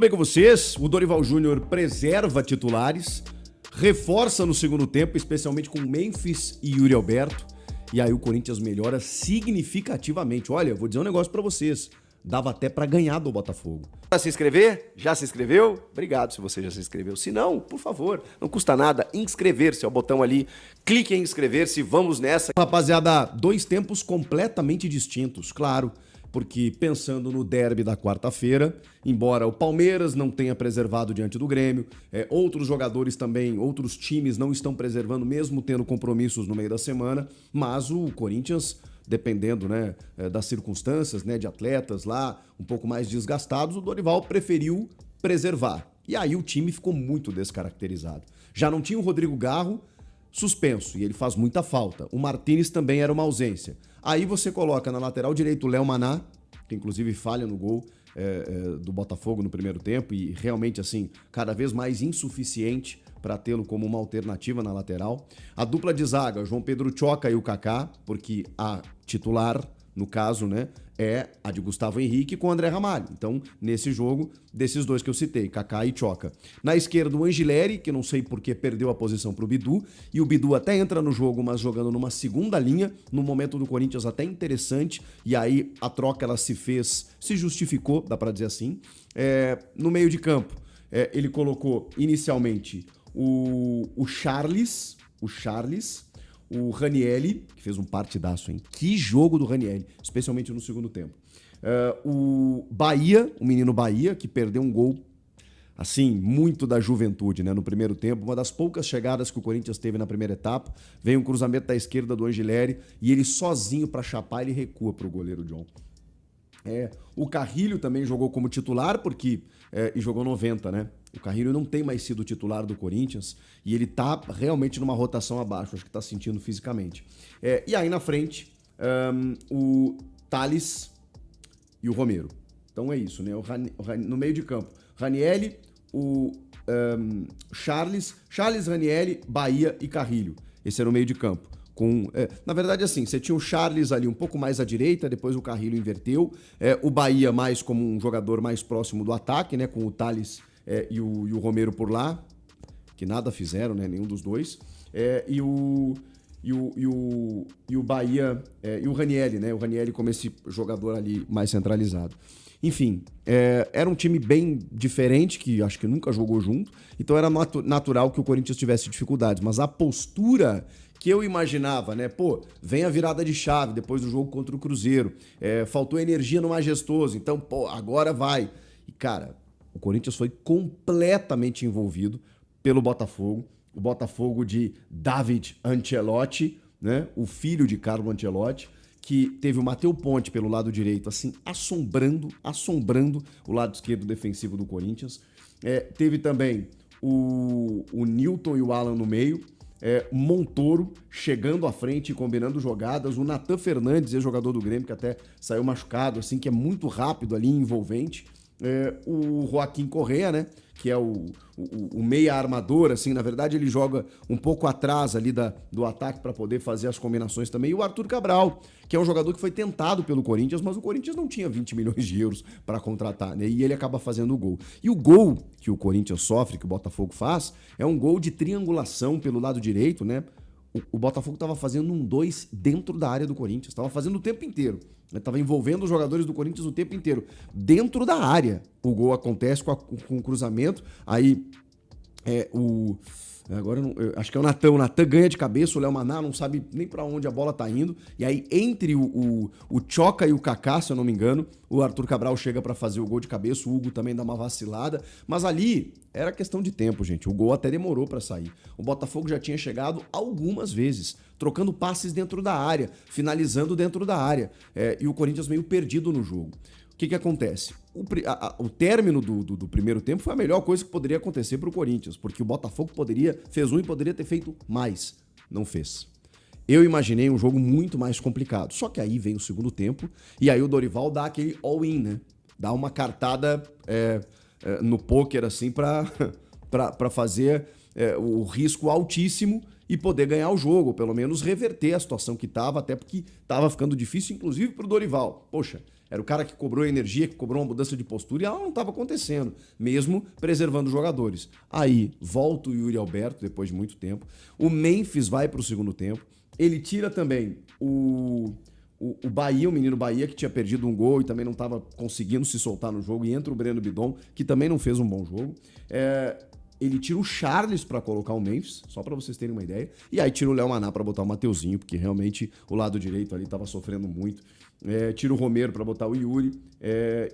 Tudo bem com vocês? O Dorival Júnior preserva titulares, reforça no segundo tempo, especialmente com Memphis e Yuri Alberto. E aí o Corinthians melhora significativamente. Olha, vou dizer um negócio pra vocês. Dava até pra ganhar do Botafogo. Pra se inscrever? Já se inscreveu? Obrigado se você já se inscreveu. Se não, por favor, não custa nada inscrever-se. É o botão ali, clique em inscrever-se, vamos nessa. Rapaziada, dois tempos completamente distintos, claro. Porque pensando no derby da quarta-feira, embora o Palmeiras não tenha preservado diante do Grêmio, outros jogadores também, outros times não estão preservando, mesmo tendo compromissos no meio da semana, mas o Corinthians, dependendo, né, das circunstâncias, né, de atletas lá um pouco mais desgastados, o Dorival preferiu preservar. E aí o time ficou muito descaracterizado. Já não tinha o Rodrigo Garro suspenso, e ele faz muita falta. O Martínez também era uma ausência. Aí você coloca na lateral direito o Léo Maná, que inclusive falha no gol do Botafogo no primeiro tempo, e realmente, assim, cada vez mais insuficiente para tê-lo como uma alternativa na lateral. A dupla de zaga, João Pedro Choca e o Kaká, porque a titular, no caso, né, é a de Gustavo Henrique com o André Ramalho. Então, nesse jogo, desses dois que eu citei, Kaká e Choca. Na esquerda, o Angileri, que não sei por que perdeu a posição para o Bidu, e o Bidu até entra no jogo, mas jogando numa segunda linha, no momento do Corinthians até interessante, e aí a troca ela se justificou, dá para dizer assim. No meio de campo, ele colocou inicialmente o Charles, o Ranieri, que fez um partidaço, hein? Que jogo do Ranieri, especialmente no segundo tempo. O Bahia, o menino Bahia, que perdeu um gol, assim, muito da juventude, né? No primeiro tempo, uma das poucas chegadas que o Corinthians teve na primeira etapa. Veio um cruzamento da esquerda do Angileri e ele sozinho para chapar, ele recua para o goleiro John. O Carrilho também jogou como titular, porque e jogou 90, né? O Carrilho não tem mais sido titular do Corinthians e ele tá realmente numa rotação abaixo, acho que tá sentindo fisicamente. E aí na frente, o Thales e o Romero. Então é isso, né? No meio de campo, Ranieri, o Charles, Ranieri, Bahia e Carrilho. Esse era o meio de campo. Na verdade, assim, você tinha o Charles ali um pouco mais à direita, depois o Carrilho inverteu, o Bahia mais como um jogador mais próximo do ataque, né, com o Thales e o Romero por lá, que nada fizeram, né, nenhum dos dois, e o Bahia e o Ranieri, né, o Ranieri como esse jogador ali mais centralizado. Enfim, era um time bem diferente, que acho que nunca jogou junto, então era natural que o Corinthians tivesse dificuldades, mas a postura que eu imaginava, né? Pô, vem a virada de chave depois do jogo contra o Cruzeiro, faltou energia no Majestoso, então, pô, agora vai. E, cara, o Corinthians foi completamente envolvido pelo Botafogo, o Botafogo de David Ancelotti, né? O filho de Carlo Ancelotti, que teve o Matheus Ponte pelo lado direito, assim, assombrando o lado esquerdo defensivo do Corinthians. Teve também o Newton e o Alan no meio, Montoro chegando à frente e combinando jogadas, o Natan Fernandes, ex-jogador do Grêmio, que até saiu machucado, assim, que é muito rápido ali, envolvente, o Joaquim Correa, né, que é o meia armador, assim, na verdade ele joga um pouco atrás ali do ataque para poder fazer as combinações também, e o Arthur Cabral, que é um jogador que foi tentado pelo Corinthians, mas o Corinthians não tinha 20 milhões de euros para contratar, né, e ele acaba fazendo o gol. E o gol que o Corinthians sofre, que o Botafogo faz, é um gol de triangulação pelo lado direito, né. O Botafogo estava fazendo um 2 dentro da área do Corinthians, estava fazendo o tempo inteiro. Estava envolvendo os jogadores do Corinthians o tempo inteiro. Dentro da área, o gol acontece com o cruzamento, aí agora eu acho que é o Natan ganha de cabeça, o Léo Maná não sabe nem pra onde a bola tá indo, e aí entre o Choca e o Kaká, se eu não me engano, o Arthur Cabral chega pra fazer o gol de cabeça, o Hugo também dá uma vacilada, mas ali era questão de tempo, gente, o gol até demorou pra sair. O Botafogo já tinha chegado algumas vezes, trocando passes dentro da área, finalizando dentro da área, e o Corinthians meio perdido no jogo. O que acontece? O término do primeiro tempo foi a melhor coisa que poderia acontecer para o Corinthians, porque o Botafogo fez e poderia ter feito mais. Não fez. Eu imaginei um jogo muito mais complicado. Só que aí vem o segundo tempo e aí o Dorival dá aquele all-in, né? Dá uma cartada no pôquer, assim, para fazer o risco altíssimo e poder ganhar o jogo, ou pelo menos reverter a situação que estava, até porque estava ficando difícil, inclusive, para o Dorival. Poxa, Era o cara que cobrou energia, que cobrou uma mudança de postura e ela não estava acontecendo, mesmo preservando os jogadores. Aí volta o Yuri Alberto, depois de muito tempo. O Memphis vai para o segundo tempo. Ele tira também o Bahia, o menino Bahia, que tinha perdido um gol e também não estava conseguindo se soltar no jogo. E entra o Breno Bidon, que também não fez um bom jogo. Ele tira o Charles para colocar o Memphis, só para vocês terem uma ideia. E aí tira o Léo Maná para botar o Mateuzinho, porque realmente o lado direito ali estava sofrendo muito. Tira o Romero para botar o Yuri.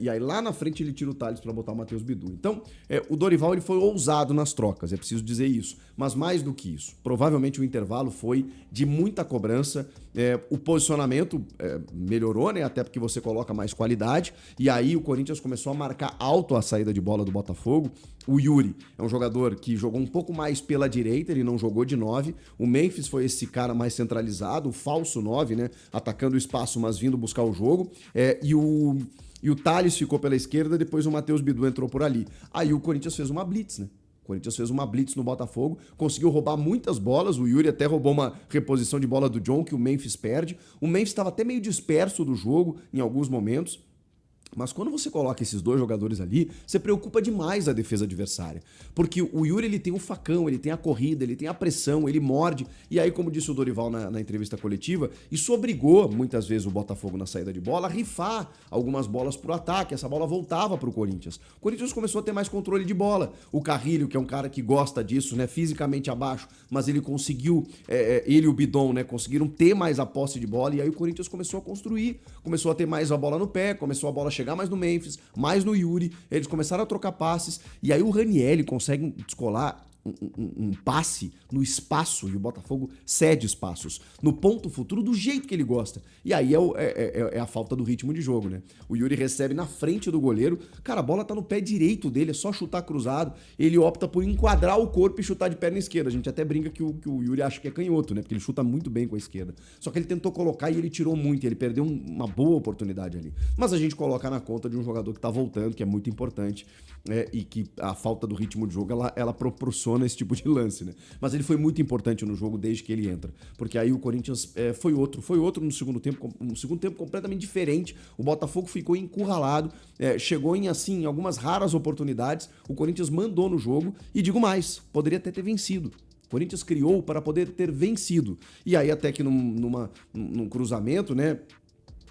E aí lá na frente ele tira o Thales para botar o Matheus Bidu. Então, o Dorival ele foi ousado nas trocas, é preciso dizer isso. Mas mais do que isso, provavelmente o intervalo foi de muita cobrança. O posicionamento melhorou, né? Até porque você coloca mais qualidade. E aí o Corinthians começou a marcar alto a saída de bola do Botafogo. O Yuri é um jogador que jogou um pouco mais pela direita, ele não jogou de 9. O Memphis foi esse cara mais centralizado, o falso 9, né? Atacando o espaço, mas vindo buscar o jogo. E o Thales ficou pela esquerda, depois o Matheus Bidu entrou por ali. Aí o Corinthians fez uma blitz, né? O Corinthians fez uma blitz no Botafogo, conseguiu roubar muitas bolas, o Yuri até roubou uma reposição de bola do John, que o Memphis perde. O Memphis estava até meio disperso do jogo em alguns momentos. Mas quando você coloca esses dois jogadores ali, você preocupa demais a defesa adversária. Porque o Yuri ele tem o facão, ele tem a corrida, ele tem a pressão, ele morde. E aí, como disse o Dorival na entrevista coletiva, isso obrigou muitas vezes o Botafogo na saída de bola a rifar algumas bolas pro ataque. Essa bola voltava pro Corinthians. O Corinthians começou a ter mais controle de bola. O Carrilho, que é um cara que gosta disso, né, fisicamente abaixo, mas ele conseguiu, ele e o Bidon, né, conseguiram ter mais a posse de bola. E aí o Corinthians começou a construir, começou a ter mais a bola no pé, começou a bola chegar mais no Memphis, mais no Yuri, eles começaram a trocar passes, e aí o Ranieri consegue descolar um passe no espaço, e o Botafogo cede espaços, no ponto futuro do jeito que ele gosta. E aí é a falta do ritmo de jogo, né? O Yuri recebe na frente do goleiro, cara, a bola tá no pé direito dele, é só chutar cruzado, ele opta por enquadrar o corpo e chutar de perna esquerda. A gente até brinca que o Yuri acha que é canhoto, né? Porque ele chuta muito bem com a esquerda. Só que ele tentou colocar e ele tirou muito, ele perdeu uma boa oportunidade ali. Mas a gente coloca na conta de um jogador que tá voltando, que é muito importante, e que a falta do ritmo de jogo, ela proporciona esse tipo de lance, né? Mas ele foi muito importante no jogo desde que ele entra, porque aí o Corinthians foi outro no segundo tempo, um segundo tempo completamente diferente. O Botafogo ficou encurralado, chegou em algumas raras oportunidades, o Corinthians mandou no jogo e digo mais, poderia até ter vencido. O Corinthians criou para poder ter vencido. E aí até que num cruzamento, né?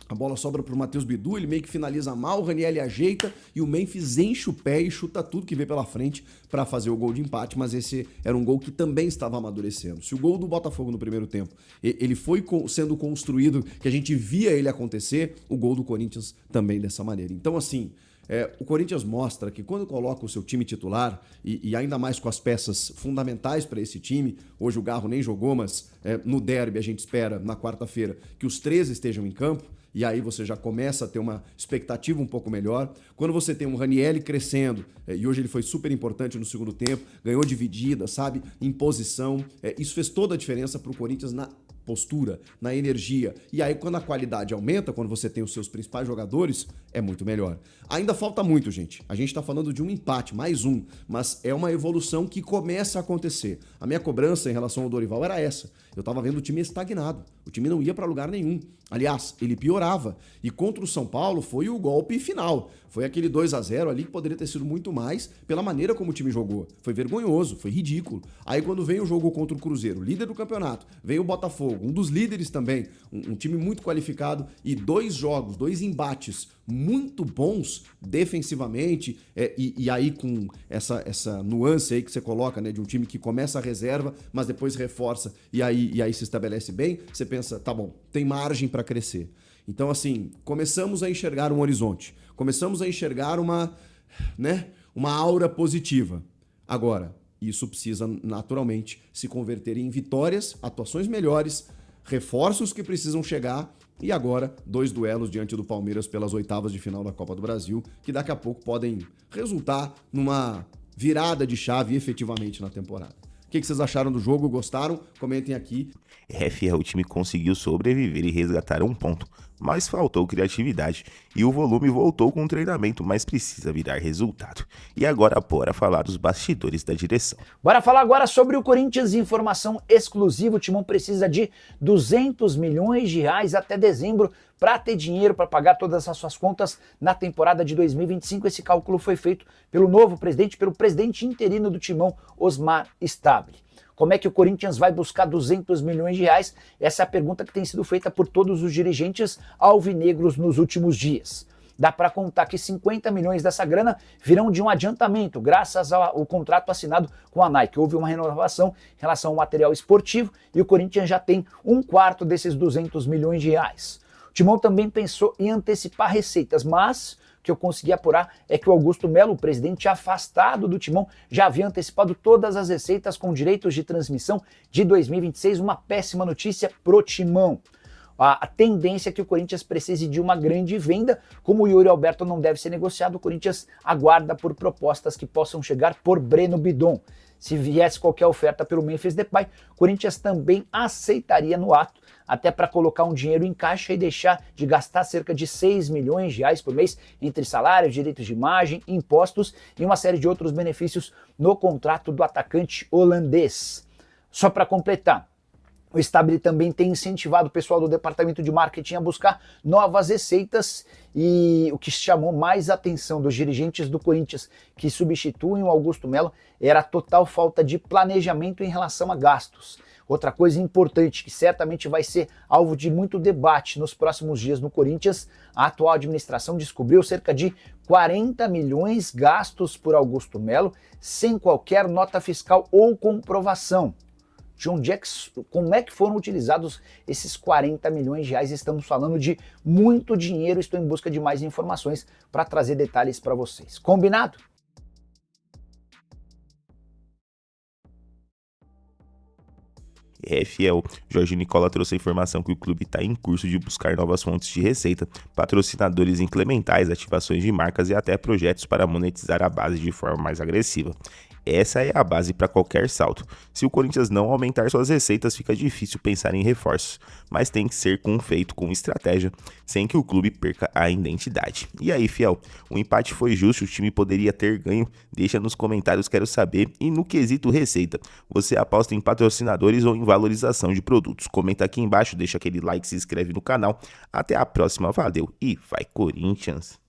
A bola sobra pro Matheus Bidu, ele meio que finaliza mal, o Ranieri ajeita e o Memphis enche o pé e chuta tudo que vê pela frente para fazer o gol de empate, mas esse era um gol que também estava amadurecendo. Se o gol do Botafogo no primeiro tempo, ele foi sendo construído, que a gente via ele acontecer, o gol do Corinthians também dessa maneira. Então assim, o Corinthians mostra que quando coloca o seu time titular, e ainda mais com as peças fundamentais para esse time, hoje o Garro nem jogou, mas no derby a gente espera, na quarta-feira, que os 13 estejam em campo, e aí você já começa a ter uma expectativa um pouco melhor. Quando você tem um Ranieri crescendo, e hoje ele foi super importante no segundo tempo, ganhou dividida, sabe, em posição, isso fez toda a diferença para o Corinthians na postura, na energia. E aí quando a qualidade aumenta, quando você tem os seus principais jogadores, é muito melhor. Ainda falta muito, gente. A gente tá falando de um empate, mais um, mas é uma evolução que começa a acontecer. A minha cobrança em relação ao Dorival era essa. Eu tava vendo o time estagnado. O time não ia para lugar nenhum. Aliás, ele piorava. E contra o São Paulo foi o golpe final. Foi aquele 2-0 ali que poderia ter sido muito mais pela maneira como o time jogou. Foi vergonhoso, foi ridículo. Aí quando vem o jogo contra o Cruzeiro, líder do campeonato, vem o Botafogo, um dos líderes também, um time muito qualificado, e 2 jogos, 2 embates muito bons defensivamente, e aí com essa nuance aí que você coloca, né, de um time que começa a reserva, mas depois reforça e aí se estabelece bem, você pensa, tá bom, tem margem para crescer. Então assim, começamos a enxergar um horizonte, começamos a enxergar uma aura positiva. Agora, isso precisa naturalmente se converter em vitórias, atuações melhores, reforços que precisam chegar. E agora, 2 duelos diante do Palmeiras pelas oitavas de final da Copa do Brasil, que daqui a pouco podem resultar numa virada de chave efetivamente na temporada. O que vocês acharam do jogo? Gostaram? Comentem aqui. Fiel, o time conseguiu sobreviver e resgatar um ponto. mas faltou criatividade e o volume voltou com o treinamento, mas precisa virar resultado. E agora bora falar dos bastidores da direção. Bora falar agora sobre o Corinthians, informação exclusiva. O Timão precisa de 200 milhões de reais até dezembro para ter dinheiro para pagar todas as suas contas na temporada de 2025. Esse cálculo foi feito pelo novo presidente, pelo presidente interino do Timão, Osmar Stabile. Como é que o Corinthians vai buscar 200 milhões de reais? Essa é a pergunta que tem sido feita por todos os dirigentes alvinegros nos últimos dias. Dá para contar que 50 milhões dessa grana virão de um adiantamento, graças ao contrato assinado com a Nike. Houve uma renovação em relação ao material esportivo e o Corinthians já tem um quarto desses 200 milhões de reais. O Timão também pensou em antecipar receitas, mas que eu consegui apurar é que o Augusto Melo, o presidente afastado do Timão, já havia antecipado todas as receitas com direitos de transmissão de 2026, uma péssima notícia pro Timão. A tendência é que o Corinthians precise de uma grande venda, como o Yuri Alberto não deve ser negociado, o Corinthians aguarda por propostas que possam chegar por Breno Bidon. Se viesse qualquer oferta pelo Memphis Depay, o Corinthians também aceitaria no ato, até para colocar um dinheiro em caixa e deixar de gastar cerca de 6 milhões de reais por mês entre salários, direitos de imagem, impostos e uma série de outros benefícios no contrato do atacante holandês. Só para completar, o Stabile também tem incentivado o pessoal do departamento de marketing a buscar novas receitas e o que chamou mais a atenção dos dirigentes do Corinthians que substituem o Augusto Melo era a total falta de planejamento em relação a gastos. Outra coisa importante que certamente vai ser alvo de muito debate nos próximos dias no Corinthians, a atual administração descobriu cerca de 40 milhões gastos por Augusto Melo sem qualquer nota fiscal ou comprovação. Como é que foram utilizados esses 40 milhões de reais? Estamos falando de muito dinheiro, estou em busca de mais informações para trazer detalhes para vocês. Combinado? Fiel, Jorge Nicola trouxe a informação que o clube está em curso de buscar novas fontes de receita, patrocinadores incrementais, ativações de marcas e até projetos para monetizar a base de forma mais agressiva. Essa é a base para qualquer salto. Se o Corinthians não aumentar suas receitas, fica difícil pensar em reforços, mas tem que ser feito com estratégia, sem que o clube perca a identidade. E aí, fiel, o empate foi justo, o time poderia ter ganho? Deixa nos comentários, quero saber. E no quesito receita, você aposta em patrocinadores ou em valorização de produtos? Comenta aqui embaixo, deixa aquele like, se inscreve no canal. Até a próxima, valeu e vai Corinthians!